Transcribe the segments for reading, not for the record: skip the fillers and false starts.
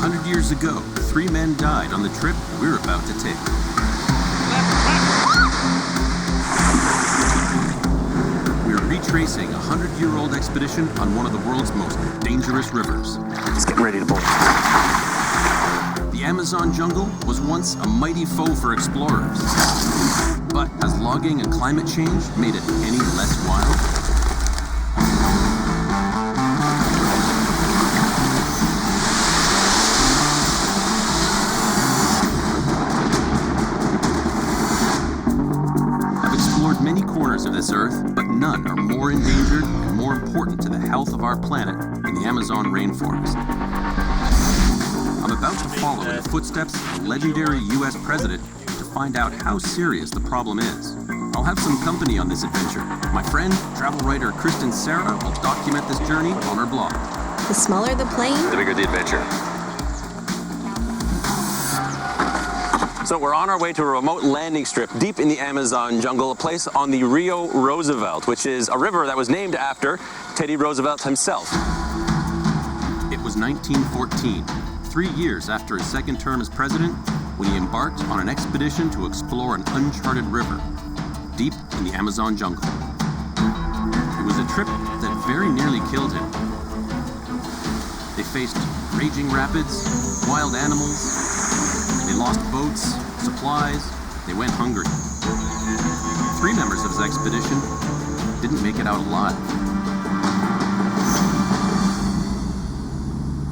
100 years ago, 3 men died on the trip we're about to take. We're retracing a 100-year-old expedition on one of the world's most dangerous rivers. Let's get ready to board. The Amazon jungle was once a mighty foe for explorers. But has logging and climate change made it any less wild? I've explored many corners of this earth, but none are more endangered and more important to the health of our planet than the Amazon rainforest. I'm about to follow in the footsteps of the legendary U.S. president to find out how serious the problem is. I'll have some company on this adventure. My friend, travel writer Kristen Sarah will document this journey on her blog. The smaller the plane, The bigger the adventure. So we're on our way to a remote landing strip deep in the Amazon jungle, a place on the Rio Roosevelt, which is a river that was named after Teddy Roosevelt himself. It was 1914, 3 years after his second term as president, when he embarked on an expedition to explore an uncharted river deep in the Amazon jungle. It was a trip that very nearly killed him. They faced raging rapids, wild animals, they lost boats, supplies, they went hungry. 3 members of his expedition didn't make it out alive.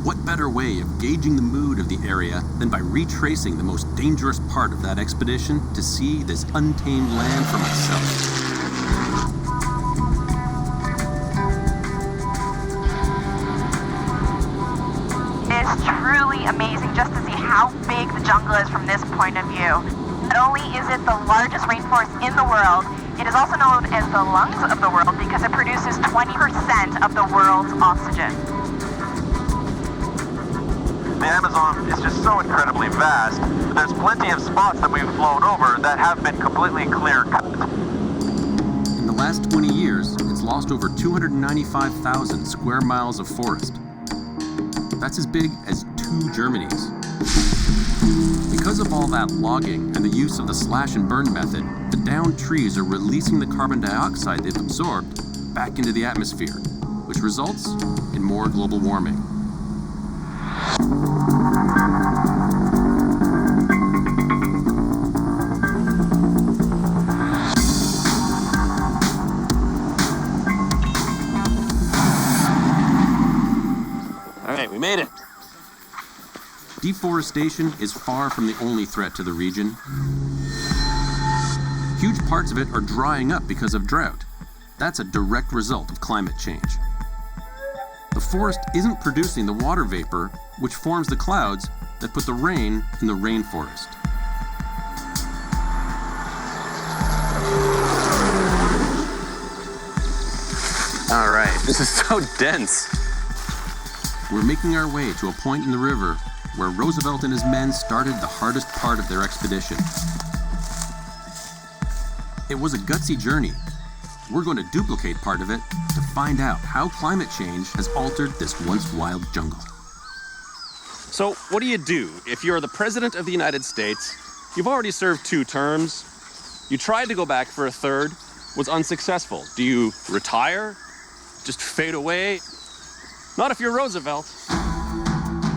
What better way of gauging the mood of the area than by retracing the most dangerous part of that expedition to see this untamed land for myself? It's truly amazing just to see how big the jungle is from this point of view. Not only is it the largest rainforest in the world, it is also known as the lungs of the world because it produces 20% of the world's oxygen. The Amazon is just so incredibly vast. There's plenty of spots that we've flown over that have been completely clear-cut. In the last 20 years, it's lost over 295,000 square miles of forest. That's as big as 2 Germanys. Because of all that logging and the use of the slash and burn method, the downed trees are releasing the carbon dioxide they've absorbed back into the atmosphere, which results in more global warming. All right, we made it. Deforestation is far from the only threat to the region. Huge parts of it are drying up because of drought. That's a direct result of climate change. The forest isn't producing the water vapor, which forms the clouds that put the rain in the rainforest. All right, this is so dense. We're making our way to a point in the river where Roosevelt and his men started the hardest part of their expedition. It was a gutsy journey. We're going to duplicate part of it to find out how climate change has altered this once wild jungle. So what do you do if you're the President of the United States? You've already served 2 terms. You tried to go back for a 3rd, was unsuccessful. Do you retire? Just fade away? Not if you're Roosevelt.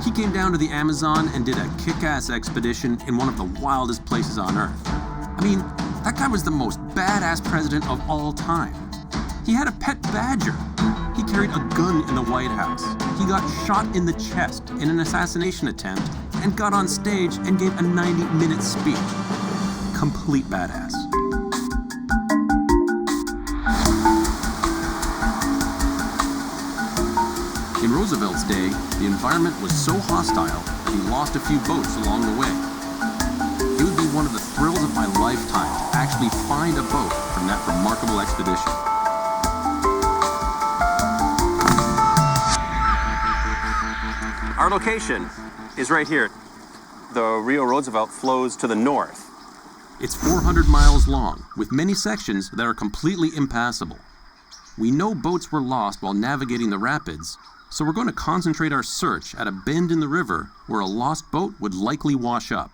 He came down to the Amazon and did a kick-ass expedition in one of the wildest places on Earth. I mean, that guy was the most badass president of all time. He had a pet badger. He carried a gun in the White House. He got shot in the chest in an assassination attempt and got on stage and gave a 90-minute speech. Complete badass. In Roosevelt's day, the environment was so hostile that he lost a few boats along the way. It would be one of the thrills of my lifetime to actually find a boat from that remarkable expedition. Our location is right here. The Rio Roosevelt flows to the north. It's 400 miles long, with many sections that are completely impassable. We know boats were lost while navigating the rapids, So we're going to concentrate our search at a bend in the river where a lost boat would likely wash up.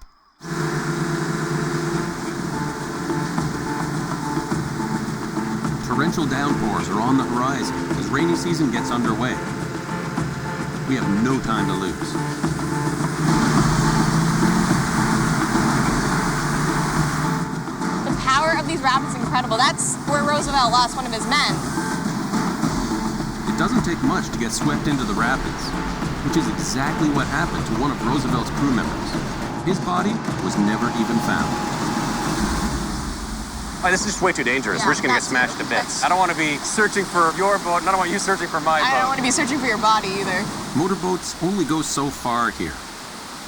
Torrential downpours are on the horizon as rainy season gets underway. We have no time to lose. The power of these rapids is incredible. That's where Roosevelt lost one of his men. It doesn't take much to get swept into the rapids, which is exactly what happened to one of Roosevelt's crew members. His body was never even found. Oh, this is just way too dangerous. Yeah, We're just gonna get that's smashed true. to bits. I don't want to be searching for your boat, and I don't want you searching for my boat. I don't want to be searching for your body either. Motorboats only go so far here.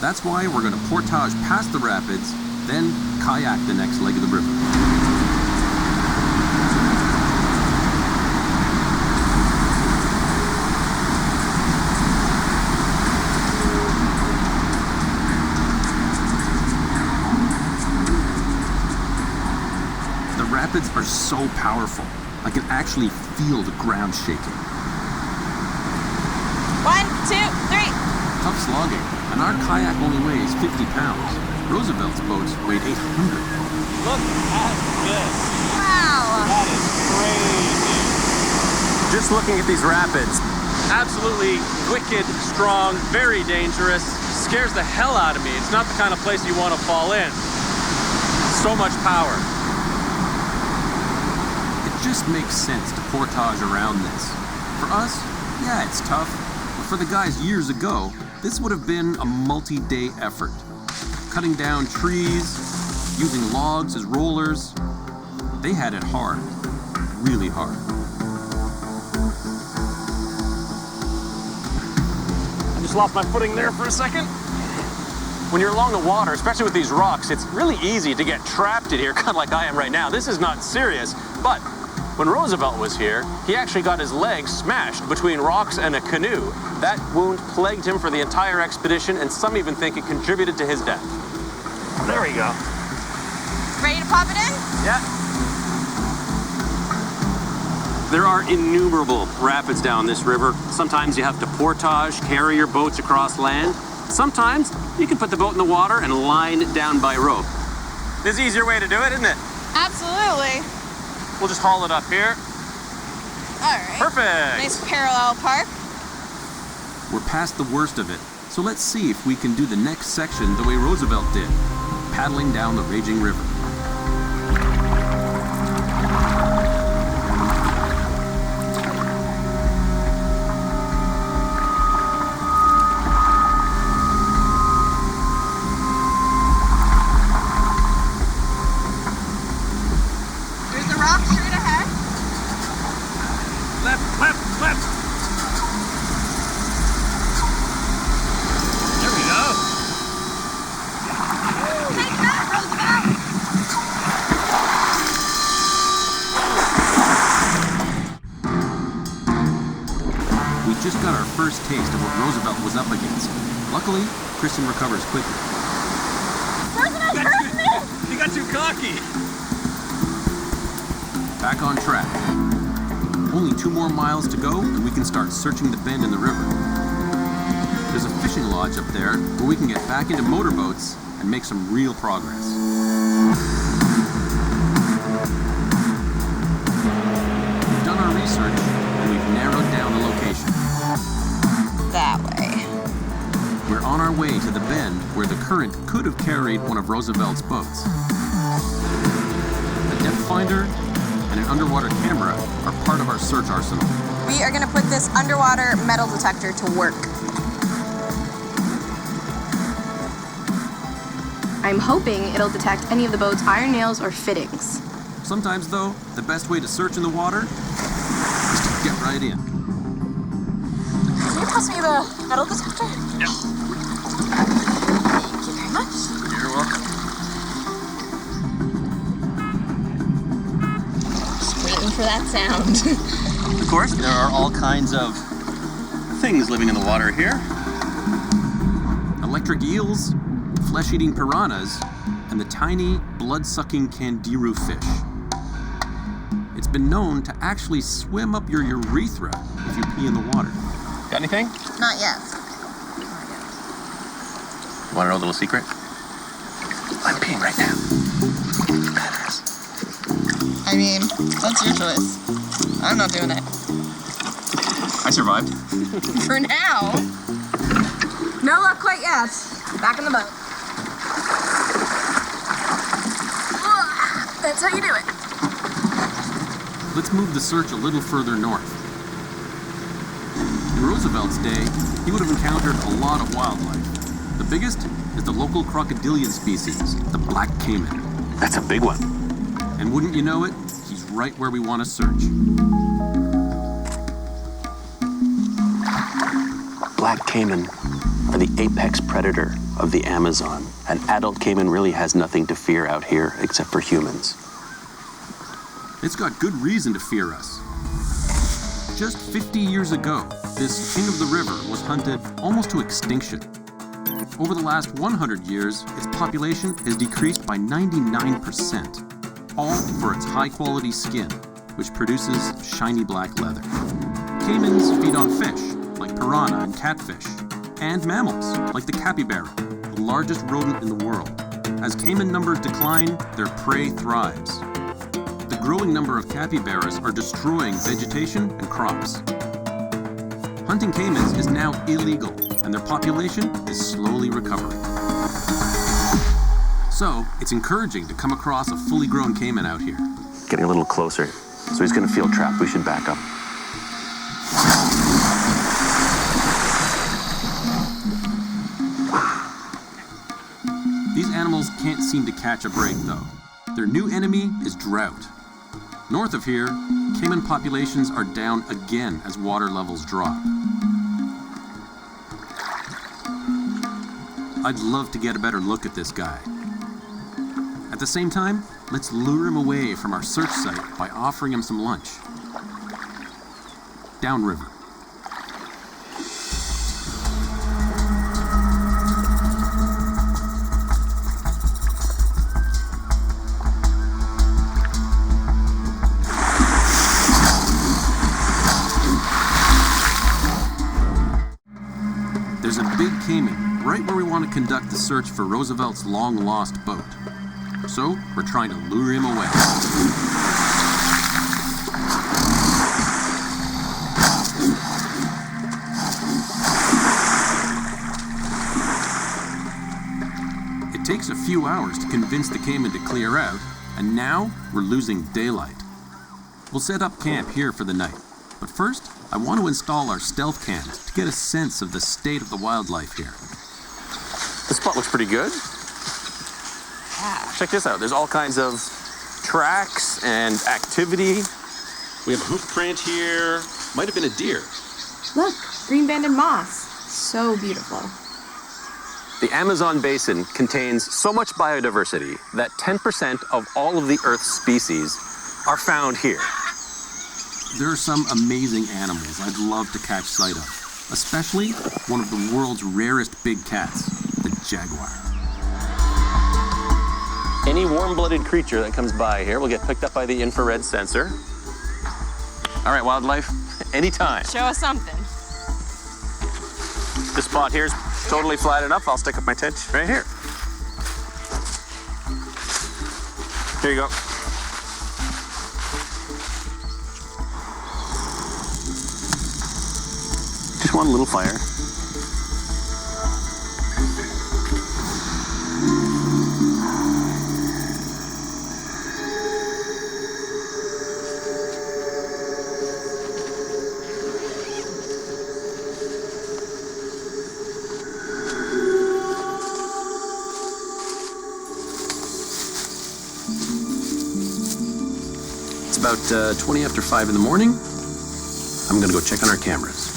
That's why we're going to portage past the rapids, then kayak the next leg of the river. The rapids are so powerful, I can actually feel the ground shaking. 1, 2, 3. Tough slogging, and our kayak only weighs 50 pounds. Roosevelt's boats weighed 800. Look at this. Wow. That is crazy. Just looking at these rapids, Absolutely wicked, strong, very dangerous. Scares the hell out of me. It's not the kind of place you want to fall in. So much power. It just makes sense to portage around this. For us, yeah, it's tough. But for the guys years ago, this would have been a multi-day effort. Cutting down trees, using logs as rollers. They had it hard. Really hard. I just lost my footing there for a second. When you're along the water, especially with these rocks, it's really easy to get trapped in here, kind of like I am right now. This is not serious, but when Roosevelt was here, he actually got his leg smashed between rocks and a canoe. That wound plagued him for the entire expedition, and some even think it contributed to his death. There we go. Ready to pop it in? Yeah. There are innumerable rapids down this river. Sometimes you have to portage, carry your boats across land. Sometimes you can put the boat in the water and line it down by rope. There's an easier way to do it, isn't it? Absolutely. We'll just haul it up here. All right. Perfect. Nice parallel park. We're past the worst of it, so let's see if we can do the next section the way Roosevelt did, paddling down the raging river. There's a rock straight ahead. Left, left, left. There we go. Take that, Roosevelt. We just got our first taste of what Roosevelt was up against. Luckily, Kristen recovers quickly. Roosevelt, hurt me. You got too cocky. Back on track. Only 2 more miles to go, and we can start searching the bend in the river. There's a fishing lodge up there where we can get back into motorboats and make some real progress. We've done our research, and we've narrowed down the location. That way. We're on our way to the bend where the current could have carried one of Roosevelt's boats. A depth finder and an underwater camera are part of our search arsenal. We are going to put this underwater metal detector to work. I'm hoping it'll detect any of the boat's iron nails or fittings. Sometimes, though, the best way to search in the water is to get right in. Can you pass me the metal detector? Yeah. Thank you very much. You're welcome. Just waiting for that sound. Of course, there are all kinds of things living in the water here. Electric eels, flesh-eating piranhas, and the tiny, blood-sucking candiru fish. It's been known to actually swim up your urethra if you pee in the water. Got anything? Not yet. Want to know a little secret? I'm peeing right now. I mean, that's your choice. I'm not doing it. I survived. For now. No luck quite yet. Back in the boat. That's how you do it. Let's move the search a little further north. In Roosevelt's day, he would have encountered a lot of wildlife. The biggest is the local crocodilian species, the black caiman. That's a big one. And wouldn't you know it, he's right where we want to search. Black caiman are the apex predator of the Amazon. An adult caiman really has nothing to fear out here except for humans. It's got good reason to fear us. Just 50 years ago, this king of the river was hunted almost to extinction. Over the last 100 years, its population has decreased by 99%, all for its high-quality skin, which produces shiny black leather. Caimans feed on fish, like piranha and catfish, and mammals, like the capybara, the largest rodent in the world. As caiman numbers decline, their prey thrives. The growing number of capybaras are destroying vegetation and crops. Hunting caimans is now illegal, and their population is slowly recovering. So, it's encouraging to come across a fully grown caiman out here. Getting a little closer, so he's going to feel trapped. We should back up. These animals can't seem to catch a break, though. Their new enemy is drought. North of here, caiman populations are down again as water levels drop. I'd love to get a better look at this guy. At the same time, let's lure him away from our search site by offering him some lunch. Downriver. There's a big caiman right where we want to conduct the search for Roosevelt's long-lost boat. So, we're trying to lure him away. It takes a few hours to convince the caiman to clear out, and now we're losing daylight. We'll set up camp here for the night, but first, I want to install our stealth cams to get a sense of the state of the wildlife here. This spot looks pretty good. Check this out. There's all kinds of tracks and activity. We have a hoof print here. Might have been a deer. Look, green banded moss. So beautiful. The Amazon basin contains so much biodiversity that 10% of all of the Earth's species are found here. There are some amazing animals I'd love to catch sight of, especially one of the world's rarest big cats, the jaguar. Any warm-blooded creature that comes by here will get picked up by the infrared sensor. All right, wildlife, anytime. Show us something. This spot here is totally flat enough. I'll stick up my tent right here. Here you go. Just one little fire. It's about 20 after 5 in the morning. I'm gonna go check on our cameras.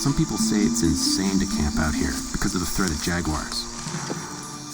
Some people say it's insane to camp out here because of the threat of jaguars.